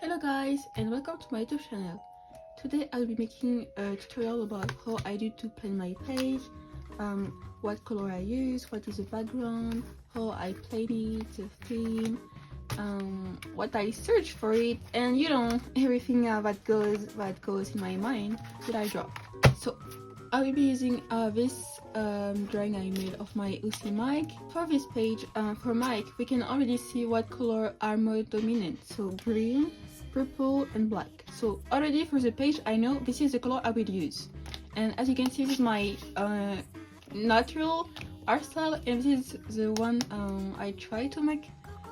Hello guys and welcome to my YouTube channel. Today I'll be making a tutorial about how I do to plan my page, what color I use, what is the background, how I plan it, the theme, what I search for it, and everything that goes in my mind that I draw. So I will be using this drawing I made of my UC mic. For this page, for mic, we can already see what color are more dominant. So green, purple and black. So already for the page I know this is the color I will use, and as you can see this is my natural art style, and this is the one I try to make,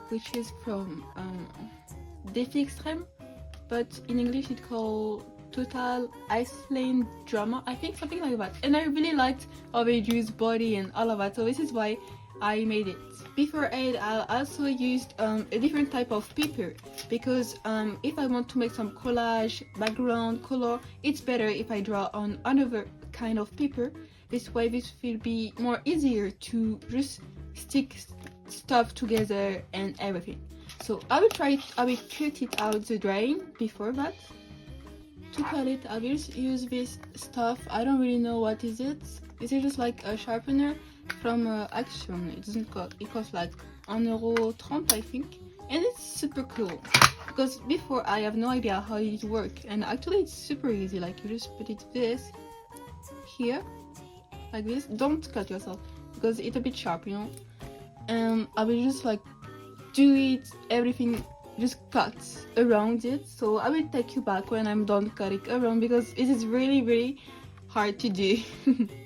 which is from Défi Extreme, but in English it's called Total Iceland Drama, I think, something like that. And I really liked how they use body and all of that, so this is why I made it. Before I also used a different type of paper, because if I want to make some collage, background, color, it's better if I draw on another kind of paper. This way this will be more easier to just stick stuff together and everything. So I will cut it out the drawing before that. To cut it, I will use this stuff. I don't really know what is it. Is it just like a sharpener from Action? It doesn't cost. It costs like €1.30, I think, and it's super cool. Because before I have no idea how it works, and actually it's super easy. Like you just put it this here, like this. Don't cut yourself because it's a bit sharp, you know. And I will just like do it everything. Just cuts around it, so I will take you back when I'm done cutting around because it is really hard to do.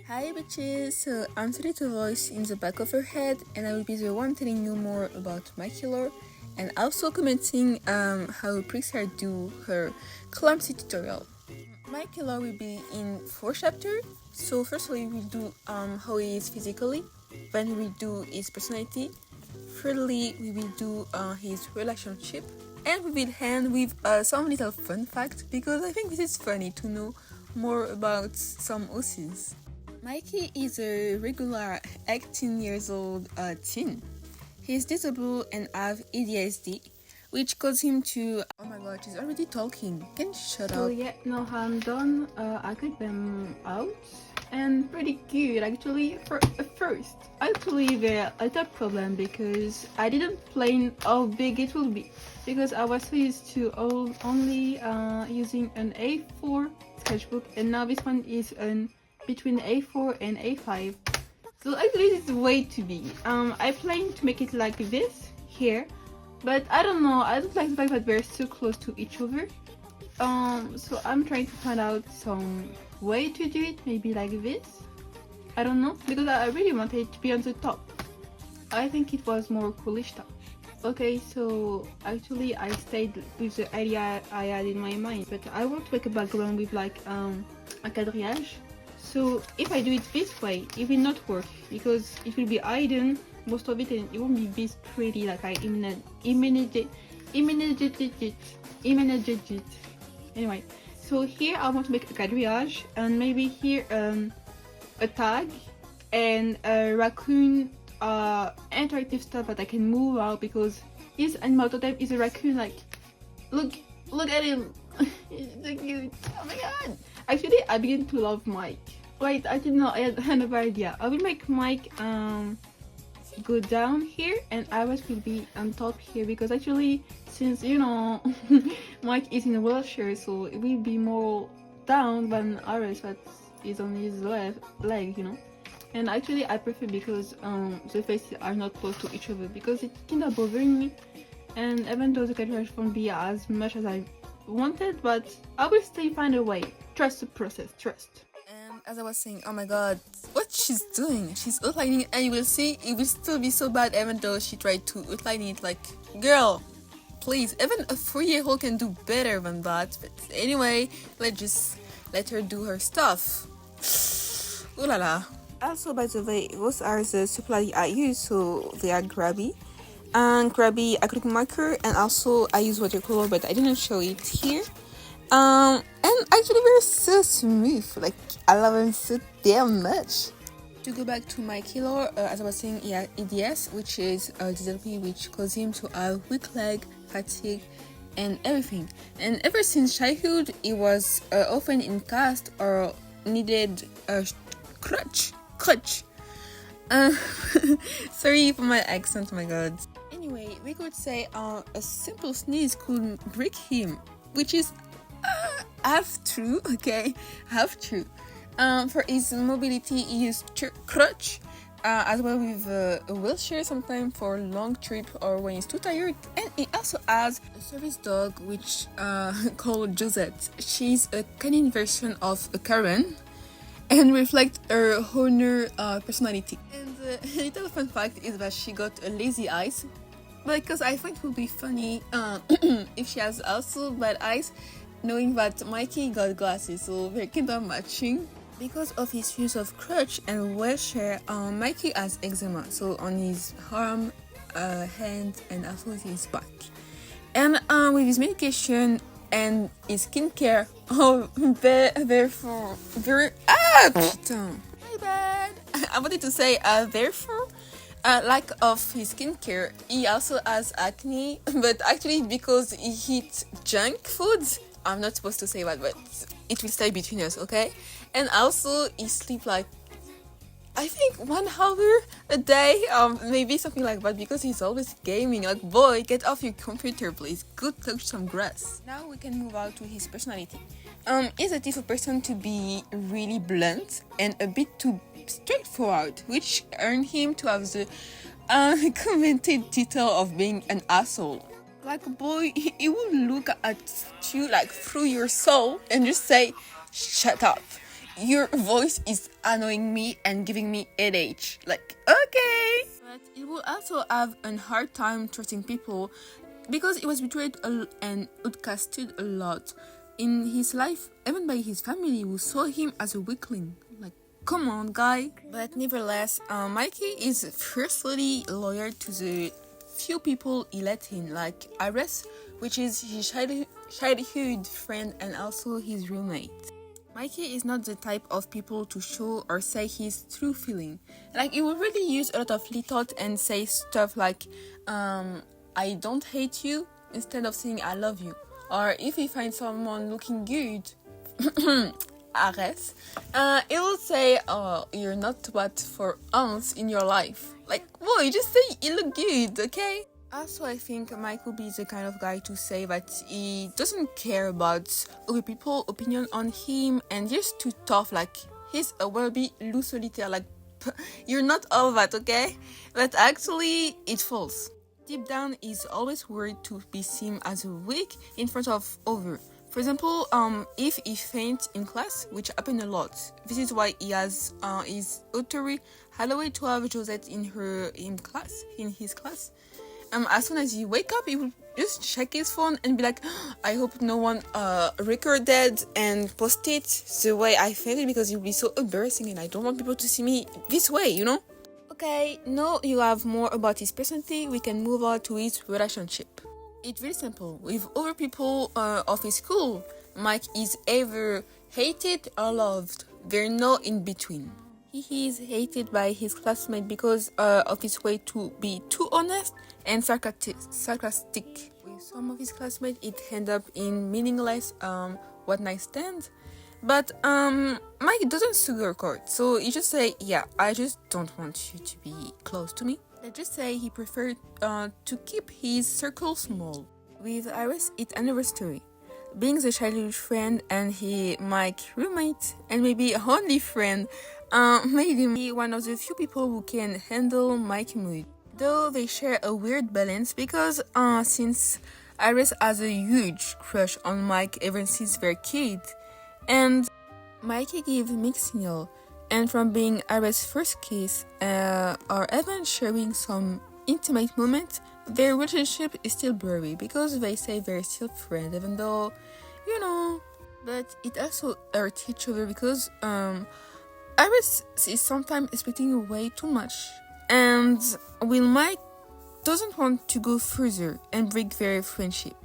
Hi bitches, so I'm the voice in the back of her head, and I will be the one telling you more about my killer and also commenting how Pixar do her clumsy tutorial. My killer will be in 4 chapters. So firstly we will do how he is physically, then we will do his personality. Thirdly, we will do his relationship, and we will end with some little fun facts because I think this is funny to know more about some OCs. Mikey is a regular 18 years old teen. He is disabled and have ADHD, which caused him to... Oh my god, she's already talking. Can you shut up? So yeah, now I'm done. I cut them out. And pretty good actually. For first, actually there a little problem because I didn't plan how big it will be, because I was so used to only using an A4 sketchbook, and now this one is between A4 and A5. So actually this is way too big. I plan to make it like this here, but I don't know, I don't like the fact that they're so close to each other. So I'm trying to find out some way to do it, maybe like this. I don't know, because I really wanted it to be on the top. I think it was more coolish stuff. Okay, so actually I stayed with the idea I had in my mind, but I want to make a background with like a quadrillage. So if I do it this way, it will not work because it will be hidden most of it, and it won't be this pretty like I imagined it. Anyway, so here I want to make a quadrillage, and maybe here a tag and a raccoon interactive stuff that I can move out, because his animal totem is a raccoon. Like, look at him. He's so cute. Oh my god. Actually, I begin to love Mike. Wait, I didn't know. I had another idea. I will make Mike go down here and Iris will be on top here, because actually, since Mike is in a wheelchair, so it will be more down than Iris that is on his leg, And actually I prefer because the faces are not close to each other, because it's kind of bothering me, and even though the carriage won't be as much as I wanted, but I will still find a way. Trust the process, trust. And as I was saying, oh my god, what she's doing, she's outlining it, and you will see it will still be so bad even though she tried to outline it. Like, girl, please, even a 3-year-old can do better than that. But anyway, let's just let her do her stuff. Ooh la la. Also, by the way, those are the supplies I use, so they are grabby acrylic marker, and also I use watercolor, but I didn't show it here. And actually they're so smooth, like I love them so damn much. To go back to my killer, as I was saying, yeah, EDS, which is a disability which causes him to have weak leg, fatigue, and everything. And ever since childhood, he was often in cast or needed a crutch. Uh, sorry for my accent, my god. Anyway, we could say a simple sneeze could break him, which is half true, okay? Half true. For his mobility, he used crutch, as well with a wheelchair sometimes for long trip or when he's too tired. And he also has a service dog which called Josette. She's a canine version of a Karen and reflect her owner personality. And a little fun fact is that she got a lazy eyes, because I think it would be funny if she has also bad eyes, knowing that Mikey got glasses, so they're kind of matching. Because of his use of crutch and wheelchair, Mikey has eczema, so on his arm, hand, and also his back. And with his medication and his skincare, putain, my bad. I wanted to say therefore, lack of his skincare, he also has acne, but actually because he eats junk foods, I'm not supposed to say that, but it will stay between us, okay? And also he sleep like, I think 1 hour a day, maybe something like that, because he's always gaming. Like, boy, get off your computer, please. Go touch some grass. Now we can move on to his personality. He's a type of person to be really blunt and a bit too straightforward, which earned him to have the commented title of being an asshole. Like, boy, he will look at you like through your soul and just say, shut up. Your voice is annoying me and giving me headache. Like, okay. But he will also have a hard time trusting people because he was betrayed and outcasted a lot in his life, even by his family who saw him as a weakling. Like, come on, guy. But nevertheless, Mikey is fiercely loyal to the few people he let in, like Iris, which is his childhood friend and also his roommate. Mikey is not the type of people to show or say his true feeling. Like, he will really use a lot of thought and say stuff like, I don't hate you, instead of saying I love you. Or if he finds someone looking good, Ares, he will say, oh, you're not what for once in your life. Like, boy, just say you look good, okay? Also, I think Mike will be the kind of guy to say that he doesn't care about other people's opinion on him and just too tough, like he's a well-be loup solitaire, like you're not all that, okay? But actually, it's false. Deep down, he's always worried to be seen as weak in front of others. For example, if he faints in class, which happens a lot, this is why he has his authority allowed to have Josette in his class. As soon as he wake up, he will just check his phone and be like, I hope no one recorded and post it the way I fainted because it will be so embarrassing and I don't want people to see me this way, you know? Okay, now you have more about his personality, we can move on to his relationship. It's very simple. With other people of his school, Mike is either hated or loved. There's no in between. He is hated by his classmates because of his way to be too honest and sarcastic. With some of his classmates, it ends up in meaningless one-night stands. But Mike doesn't sugarcoat, so he just say, yeah, I just don't want you to be close to me. Let's just say he preferred to keep his circle small. With Iris, it's another story. Being the childhood friend and Mike roommate and maybe only friend made him be one of the few people who can handle Mike's mood. Though they share a weird balance because since Iris has a huge crush on Mike ever since their kid, and Mikey gave mixed signal, and from being Iris' first kiss or even sharing some intimate moments, their relationship is still blurry because they say they're still friends, even though, you know. But it also hurts each other because Iris is sometimes expecting way too much, and Will Mike doesn't want to go further and break their friendship.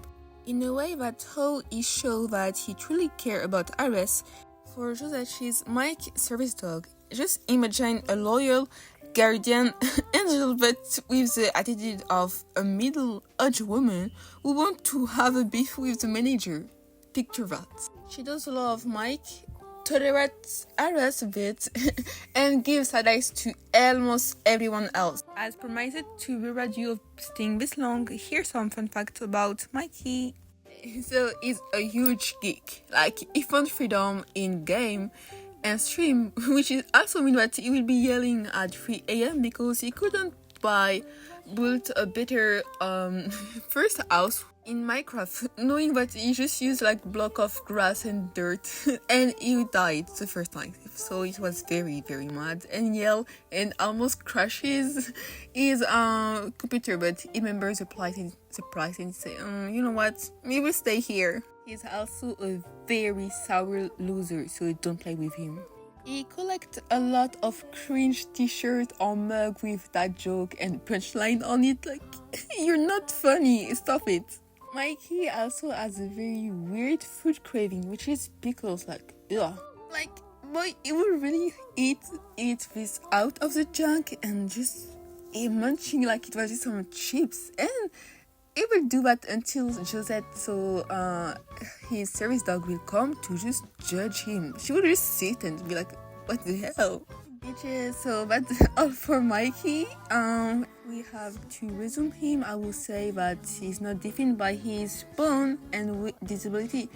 In a way, that's how he shows that he truly cares about Iris. For Josette, she's Mike's service dog. Just imagine a loyal guardian angel, but with the attitude of a middle-aged woman who wants to have a beef with the manager. Picture that. She does love Mike, tolerates Aras a bit, and gives advice to almost everyone else. As promised to reward you of staying this long, here's some fun facts about Mikey. So he's a huge geek. Like, he found freedom in game and stream, which is also mean that he will be yelling at 3 a.m. because he couldn't build a better first house in Minecraft, knowing that he just used like block of grass and dirt and he died the first time. So it was very, very mad and yelled and almost crashes his computer, but he remembers the price and say, you know what, we will stay here. He's also a very sour loser, so don't play with him. He collects a lot of cringe t-shirts or mug with that joke and punchline on it, like, you're not funny, stop it. Mikey also has a very weird food craving, which is pickles, like, ugh. Like, boy, he will really eat this out of the junk and just munching like it was just some chips. And he will do that until Josette, so his service dog will come to just judge him. She will just sit and be like, what the hell? Bitches, so that's all for Mikey. We have to resume him. I will say that he's not defined by his bone and disability.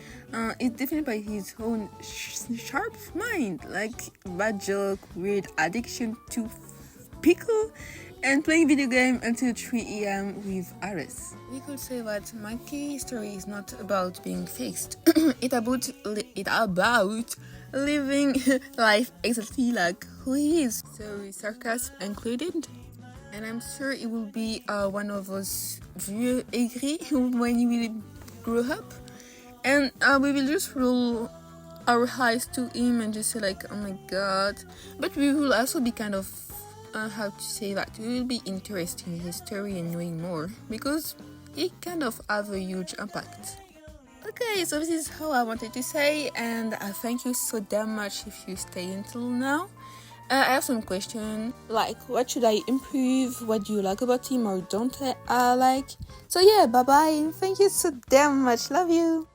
He's defined by his own sharp mind, like bad joke, weird addiction to pickle, and playing video game until 3 a.m. with Aris. We could say that Mikey's story is not about being fixed. It's about living life exactly like who he is. So sarcasm included. And I'm sure it will be one of those vieux aigris when he will grow up. And we will just roll our eyes to him and just say like, oh my god. But we will also be kind of how to say that, we will be interested in his story and knowing more, because it kind of have a huge impact. Okay, so this is how I wanted to say, and I thank you so damn much if you stay until now. I have some questions, like what should I improve, what do you like about him or don't like. So yeah, bye bye, thank you so damn much, love you.